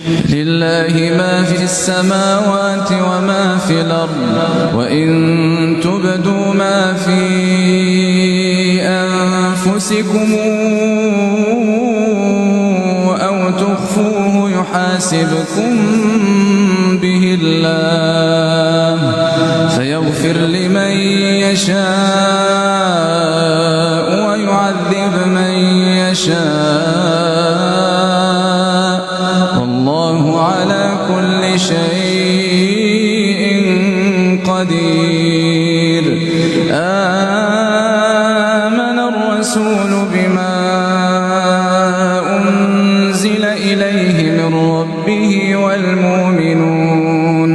لله ما في السماوات وما في الأرض وإن تبدوا ما في أنفسكم أو تخفوه يحاسبكم به الله فيغفر لمن يشاء ويعذب من يشاء والله على كل شيء قدير. آمن الرسول بما أنزل إليه من ربه والمؤمنون